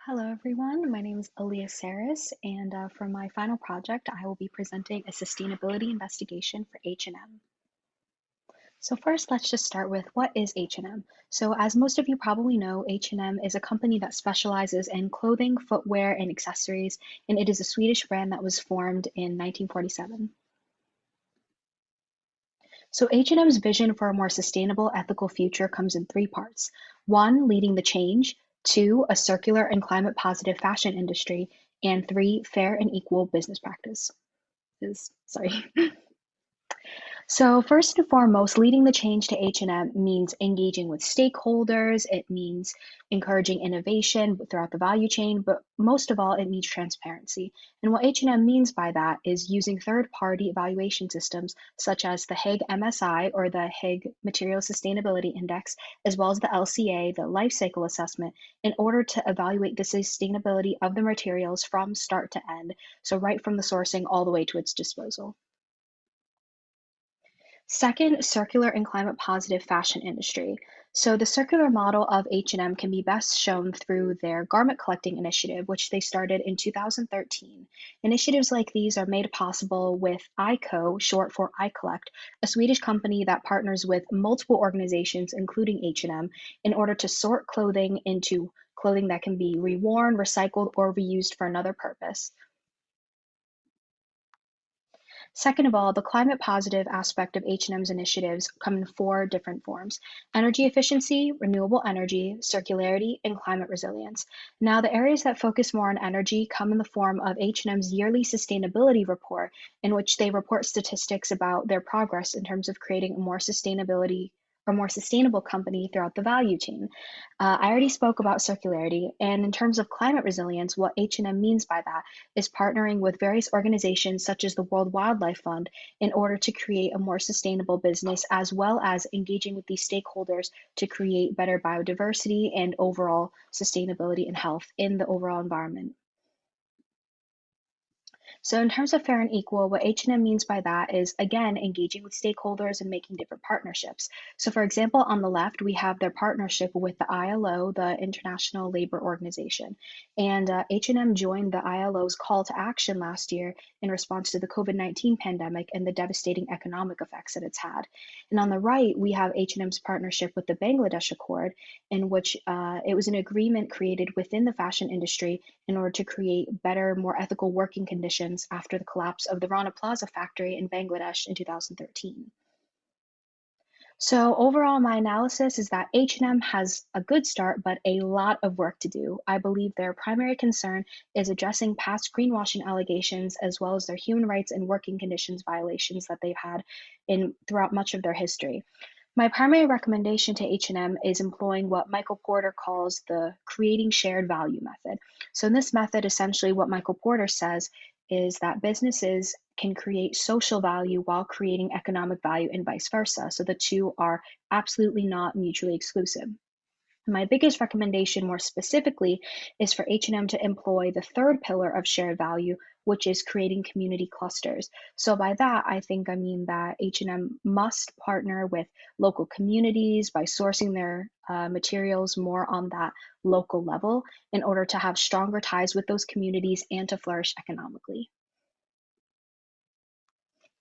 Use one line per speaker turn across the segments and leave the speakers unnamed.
Hello, everyone. My name is Alyia Sarris, and for my final project, I will be presenting a sustainability investigation for H&M. So first, let's just start with what is H&M? So as most of you probably know, H&M is a company that specializes in clothing, footwear, and accessories, and it is a Swedish brand that was formed in 1947. So H&M's vision for a more sustainable, ethical future comes in three parts. One, leading the change. Two, a circular and climate positive fashion industry. And three, fair and equal business practices. Sorry. So first and foremost, leading the change to H&M means engaging with stakeholders. It means encouraging innovation throughout the value chain, but most of all, it means transparency. And what H&M means by that is using third-party evaluation systems such as the Hague MSI or the Hague Material Sustainability Index, as well as the LCA, the Life Cycle Assessment, in order to evaluate the sustainability of the materials from start to end. So right from the sourcing all the way to its disposal. Second, circular and climate positive fashion industry. So the circular model of H&M can be best shown through their garment collecting initiative, which they started in 2013. Initiatives like these are made possible with ICO, short for I Collect, a Swedish company that partners with multiple organizations, including H&M, in order to sort clothing into clothing that can be reworn, recycled, or reused for another purpose. Second of all, the climate positive aspect of H&M's initiatives come in four different forms: energy efficiency, renewable energy, circularity, and climate resilience. Now, the areas that focus more on energy come in the form of H&M's yearly sustainability report, in which they report statistics about their progress in terms of creating a more sustainable company throughout the value chain. I already spoke about circularity, and in terms of climate resilience, what H&M means by that is partnering with various organizations such as the World Wildlife Fund in order to create a more sustainable business, as well as engaging with these stakeholders to create better biodiversity and overall sustainability and health in the overall environment. So in terms of fair and equal, what H&M means by that is, again, engaging with stakeholders and making different partnerships. So for example, on the left, we have their partnership with the ILO, the International Labor Organization. And H&M joined the ILO's call to action last year in response to the COVID-19 pandemic and the devastating economic effects that it's had. And on the right, we have H&M's partnership with the Bangladesh Accord, in which it was an agreement created within the fashion industry in order to create better, more ethical working conditions after the collapse of the Rana Plaza factory in Bangladesh in 2013. So overall, my analysis is that H&M has a good start, but a lot of work to do. I believe their primary concern is addressing past greenwashing allegations, as well as their human rights and working conditions violations that they've had in throughout much of their history. My primary recommendation to H&M is employing what Michael Porter calls the creating shared value method. So in this method, essentially what Michael Porter says is that businesses can create social value while creating economic value and vice versa. So the two are absolutely not mutually exclusive. My biggest recommendation more specifically is for H&M to employ the third pillar of shared value, which is creating community clusters. So by that, I mean that H&M must partner with local communities by sourcing their materials more on that local level in order to have stronger ties with those communities and to flourish economically.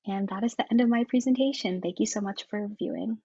And that is the end of my presentation. Thank you so much for viewing.